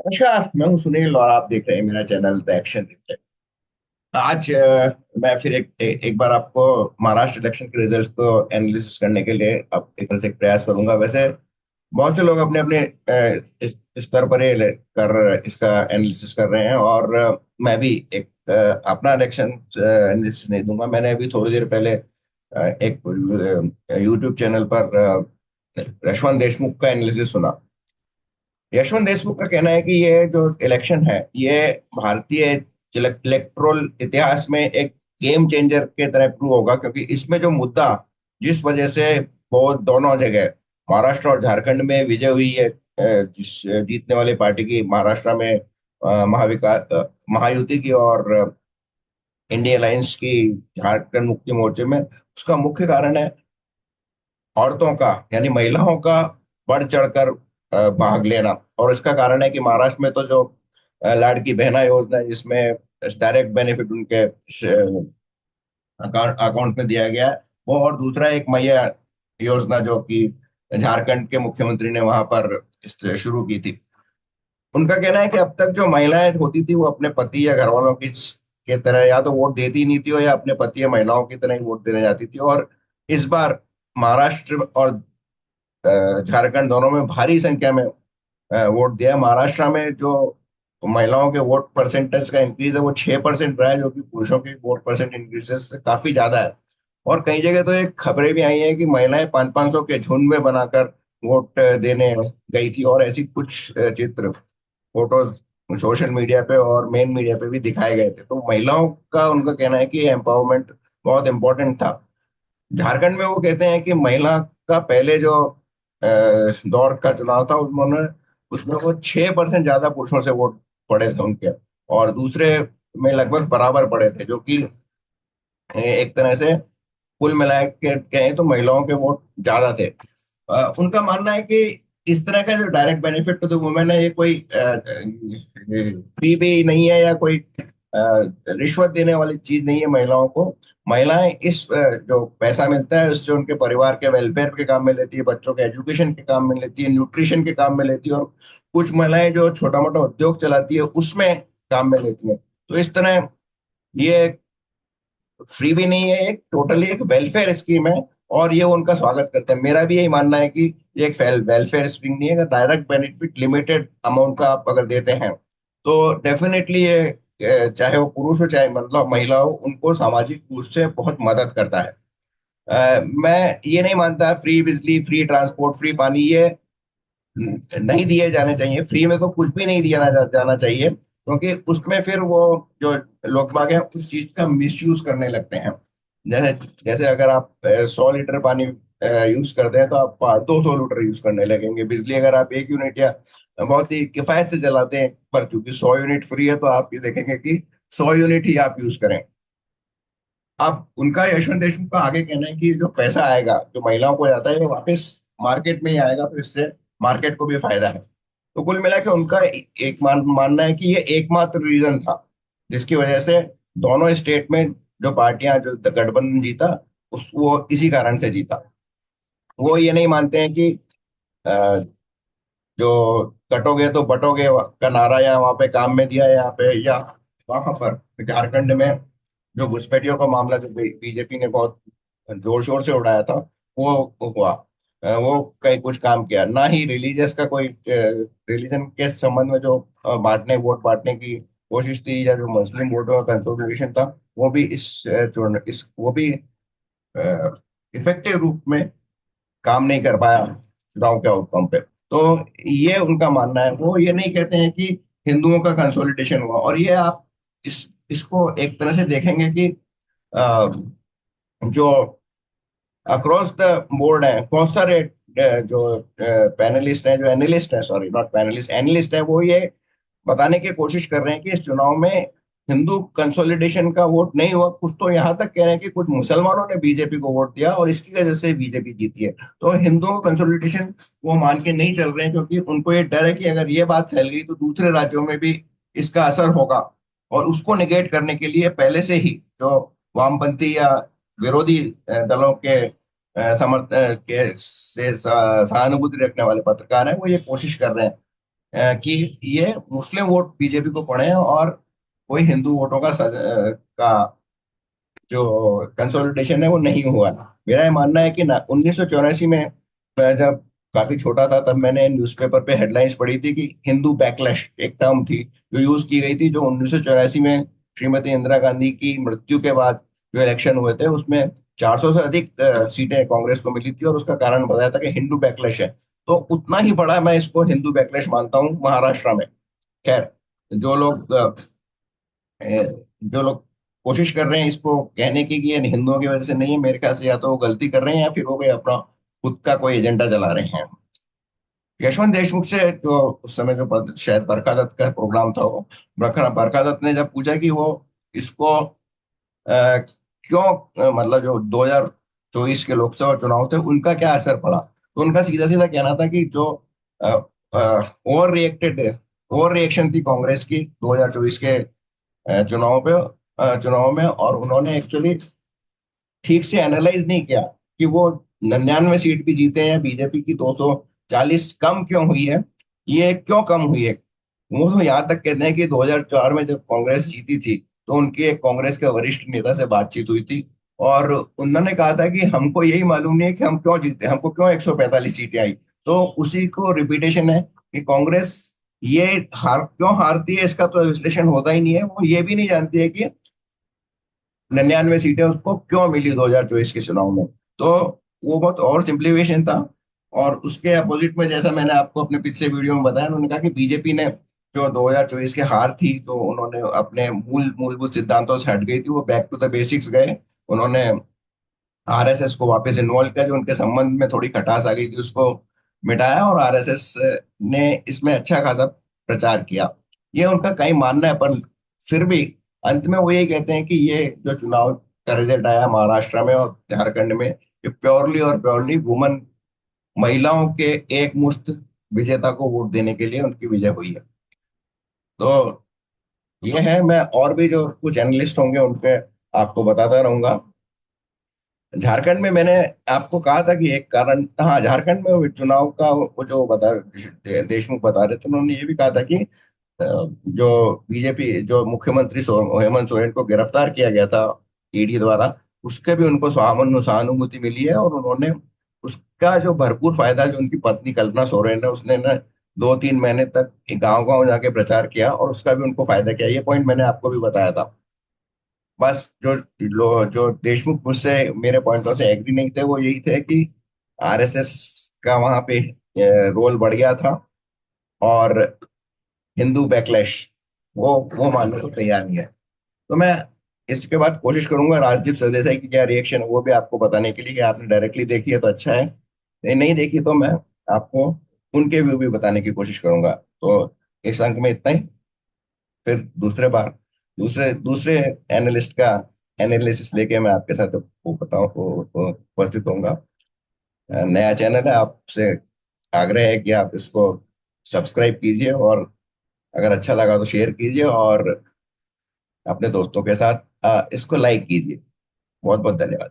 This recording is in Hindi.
नमस्कार, मैं हूं सुनील और आप देख रहे हैं मेरा चैनल द एक्शन रिप्ले। आज मैं फिर एक बार आपको महाराष्ट्र इलेक्शन के रिजल्ट को एनालिसिस करने के लिए अब एक तरह से एक प्रयास करूंगा। वैसे बहुत से लोग अपने अपने इस स्तर पर ये कर इसका एनालिसिस कर रहे हैं और मैं भी एक अपना इलेक्शन एनालिसिस नहीं दूंगा। मैंने अभी थोड़ी देर पहले एक यूट्यूब चैनल पर यशवंत देशमुख का एनालिसिस सुना। यशवंत देशमुख का कहना है कि ये जो इलेक्शन है ये भारतीय इलेक्ट्रोल इतिहास में एक गेम चेंजर के तरह प्रूव होगा, क्योंकि इसमें जो मुद्दा जिस वजह से वो दोनों जगह महाराष्ट्र और झारखंड में विजय हुई है, जिस जीतने वाली पार्टी की महाराष्ट्र में महायुति की और इंडिया अलायंस की झारखंड मुक्ति मोर्चे में, उसका मुख्य कारण है औरतों का यानी महिलाओं का बढ़ चढ़कर भाग लेना। और इसका कारण है कि महाराष्ट्र में तो जो लाड़की बहना योजना है, जिसमें डायरेक्ट बेनिफिट उनके अकाउंट में दिया गया है, वो, और दूसरा एक मैया योजना जो कि झारखंड के मुख्यमंत्री ने वहां पर शुरू की थी। उनका कहना है कि अब तक जो महिलाएं होती थी वो अपने पति या घर वालों की के तरह या तो वोट देती नहीं थी, और या अपने पति या महिलाओं की तरह ही वोट देने जाती थी। और इस बार महाराष्ट्र और झारखंड दोनों में भारी संख्या में वोट दिया। महाराष्ट्र में जो महिलाओं के वोट परसेंटेज का इंक्रीज है वो 6% रहा है, जो कि पुरुषों के वोट परसेंट इंक्रीज से काफी ज्यादा है। और कई जगह तो एक खबरें भी आई हैं कि महिलाएं 500-500 के झुंड में बनाकर वोट देने गई थी, और ऐसी कुछ चित्र, फोटोज सोशल मीडिया पे और मेन मीडिया पे भी दिखाए गए थे। तो महिलाओं का उनका कहना है कि एम्पावरमेंट बहुत इंपॉर्टेंट था। झारखंड में वो कहते हैं कि महिला का पहले जो दौर का चुनाव था उन्होंने उसमें वो 6% ज्यादा पुरुषों से वोट पड़े थे उनके, और दूसरे में लगभग बराबर पड़े थे, जो कि एक तरह से कुल मिला के कहें तो महिलाओं के वोट ज्यादा थे। उनका मानना है कि इस तरह का जो direct benefit to the women है, ये कोई फ्री भी नहीं है या कोई रिश्वत देने वाली चीज नहीं है महिलाओं को। महिलाएं इस जो पैसा मिलता है उससे उनके परिवार के वेलफेयर के काम में लेती है, बच्चों के एजुकेशन के काम में लेती है, न्यूट्रिशन के काम में लेती है, और कुछ महिलाएं जो छोटा मोटा उद्योग चलाती है उसमें काम में लेती है। तो इस तरह ये फ्री भी नहीं है, एक टोटली एक वेलफेयर स्कीम है, और ये उनका स्वागत करते हैं। मेरा भी यही मानना है कि ये एक वेलफेयर स्कीम नहीं है। अगर डायरेक्ट बेनिफिट लिमिटेड अमाउंट का आप अगर देते हैं तो डेफिनेटली ये चाहे वो पुरुष हो चाहे मतलब महिला हो, उनको सामाजिक रूप से बहुत मदद करता है। मैं ये नहीं मानता फ्री बिजली, फ्री ट्रांसपोर्ट, फ्री पानी ये नहीं दिए जाने चाहिए। फ्री में तो कुछ भी नहीं जाना चाहिए, क्योंकि उसमें फिर वो जो लोग बाग हैं उस चीज का मिसयूज करने लगते हैं। जैसे जैसे अगर आप 100 लीटर पानी यूज करते हैं तो आप 200 लीटर यूज करने लगेंगे। बिजली अगर आप 1 यूनिट या बहुत ही किफायत से जलाते हैं, पर चूंकि 100 यूनिट फ्री है तो आप ये देखेंगे कि 100 यूनिट ही आप यूज करें। अब उनका यशवंत देशमुख का आगे कहना है कि जो पैसा आएगा जो महिलाओं को जाता है वो वापस मार्केट में ही आएगा, तो इससे मार्केट को भी फायदा है। तो कुल मिला के उनका एक मानना है कि ये एकमात्र रीजन था जिसकी वजह से दोनों स्टेट में जो पार्टियां जो गठबंधन जीता, उस वो इसी कारण से जीता। वो ये नहीं मानते हैं कि अ, जो कटोगे तो बटोगे का नारा या वहां पे काम में दिया है यहाँ पे या वहां पर झारखंड में जो घुसपैठियों का मामला जो बीजेपी ने बहुत जोर शोर से उड़ाया था वो हुआ। वो कहीं कुछ काम किया ना ही। रिलीजियस का कोई रिलीजन के संबंध में जो वोट बांटने की कोशिश थी, या जो मुस्लिम वोटों का कंसोलिडेशन था, वो भी इस वो भी इफेक्टिव रूप में काम नहीं कर पाया चुनाव के आउटकम पे। तो ये उनका मानना है। वो ये नहीं कहते हैं कि हिंदुओं का कंसोलिडेशन हुआ। और ये आप इसको एक तरह से देखेंगे कि अ, जो अक्रॉस द बोर्ड है बहुत सारे जो पैनलिस्ट हैं, जो एनालिस्ट हैं, सॉरी नॉट पैनलिस्ट, एनालिस्ट है, वो ये बताने की कोशिश कर रहे हैं कि इस चुनाव में हिंदू कंसोलिडेशन का वोट नहीं हुआ। कुछ तो यहाँ तक कह रहे हैं कि कुछ मुसलमानों ने बीजेपी को वोट दिया और इसकी वजह से बीजेपी जीती है। तो हिंदुओं का कंसोलिडेशन वो मान के नहीं चल रहे हैं, क्योंकि उनको ये डर है कि अगर ये बात फैल गई तो दूसरे राज्यों में भी इसका असर होगा। और उसको निगेट करने के लिए पहले से ही जो वामपंथी या विरोधी दलों के समर्थ के से सहानुभूति रखने वाले पत्रकार हैं वो ये कोशिश कर रहे हैं कि ये मुस्लिम वोट बीजेपी को पड़े हैं और कोई हिंदू वोटों का जो कंसोलिडेशन है वो नहीं हुआ। मेरा ये मानना है कि ना 1984 में मैं जब काफी छोटा था तब मैंने न्यूज़पेपर पे हेडलाइंस पढ़ी थी कि हिंदू बैकलैश एक टर्म थी जो यूज की गई थी, जो 1984 में श्रीमती इंदिरा गांधी की मृत्यु के बाद जो इलेक्शन हुए थे उसमें 400 से अधिक सीटें कांग्रेस को मिली थी, और उसका कारण बताया था कि हिंदू बैकलैश है। तो उतना ही बड़ा मैं इसको हिंदू बैकलैश मानता हूँ महाराष्ट्र में। खैर, जो लोग जो लोग कोशिश कर रहे हैं इसको कहने की कि ये हिंदुओं की वजह से नहीं है, मेरे ख्याल से या तो वो गलती कर रहे हैं या फिर वो कोई अपना खुद का कोई एजेंडा चला रहे हैं। यशवंत देशमुख से जो उस समय जो शायद बरखा दत्त का प्रोग्राम था, वो बरखा दत्त ने जब पूछा कि वो इसको क्यों मतलब जो 2024 के लोकसभा चुनाव थे उनका क्या असर पड़ा, तो उनका सीधा सीधा कहना था कि जो ओवर रिएक्शन थी कांग्रेस की 2024 के चुनाव में, और उन्होंने एक्चुअली ठीक से एनालाइज नहीं किया कि वो 99 सीट भी जीते हैं, बीजेपी की 240 कम क्यों हुई है, ये क्यों कम हुई है। वो तो यहाँ तक कहते हैं कि 2004 में जब कांग्रेस जीती थी तो उनकी एक कांग्रेस के वरिष्ठ नेता से बातचीत हुई थी, और उन्होंने कहा था कि हमको यही मालूम नहीं है कि हम क्यों जीते, हमको क्यों 145 सीटें आई। तो उसी को रिपीटेशन है कि कांग्रेस ये क्यों हारती है इसका तो विश्लेषण होता ही नहीं है। वो ये भी नहीं जानती है कि 99 सीटें उसको क्यों मिली 2024 के चुनाव में। तो वो बहुत और सिंप्लीफिकेशन था। और उसके अपोजिट में, जैसा मैंने आपको अपने पिछले वीडियो में बताया, उन्होंने कहा कि बीजेपी ने जो 2024 के हार थी, तो उन्होंने अपने मूलभूत सिद्धांतों से हट गई थी, वो बैक टू द बेसिक्स गए। उन्होंने आरएसएस को वापस इन्वॉल्व किया, जो उनके संबंध में थोड़ी खटास आ गई थी उसको मिटाया, और आरएसएस ने इसमें अच्छा खासा प्रचार किया। ये उनका कहीं मानना है, पर फिर भी अंत में वो ये कहते हैं कि ये जो चुनाव का रिजल्ट आया महाराष्ट्र में और झारखंड में, ये प्योरली और प्योरली वुमन महिलाओं के एक मुश्त विजेता को वोट देने के लिए उनकी विजय हुई है। तो ये है, मैं और भी जो कुछ एनालिस्ट होंगे उनके आपको बताता रहूंगा। झारखंड में मैंने आपको कहा था कि एक कारण, हाँ, झारखंड में वो चुनाव का वो जो देशमुख बता रहे थे, उन्होंने ये भी कहा था कि जो बीजेपी जो मुख्यमंत्री हेमंत सोरेन को गिरफ्तार किया गया था ईडी द्वारा, उसके भी उनको सहानुभूति मिली है, और उन्होंने उसका जो भरपूर फायदा, जो उनकी पत्नी कल्पना सोरेन है, उसने ना 2-3 महीने तक गांव गांव जाके प्रचार किया और उसका भी उनको फायदा किया। ये पॉइंट मैंने आपको भी बताया था। बस जो देशमुख मुझसे मेरे पॉइंटों से एग्री नहीं थे, वो यही थे कि आरएसएस का वहां पे रोल बढ़ गया था, और हिंदू बैकलैश वो मानने को तैयार नहीं है। तो मैं इसके बाद कोशिश करूंगा राजदीप सरदेसाई की क्या रिएक्शन है वो भी आपको बताने के लिए, कि आपने डायरेक्टली देखी है तो अच्छा है, नहीं नहीं देखी तो मैं आपको उनके व्यू भी बताने की कोशिश करूंगा। तो इस अंक में इतना ही। फिर दूसरे बार दूसरे दूसरे एनालिस्ट का एनालिसिस लेके मैं आपके साथ वो बताऊं वो उपस्थित होऊंगा। नया चैनल है, आपसे आग्रह है कि आप इसको सब्सक्राइब कीजिए, और अगर अच्छा लगा तो शेयर कीजिए, और अपने दोस्तों के साथ इसको लाइक कीजिए। बहुत बहुत धन्यवाद।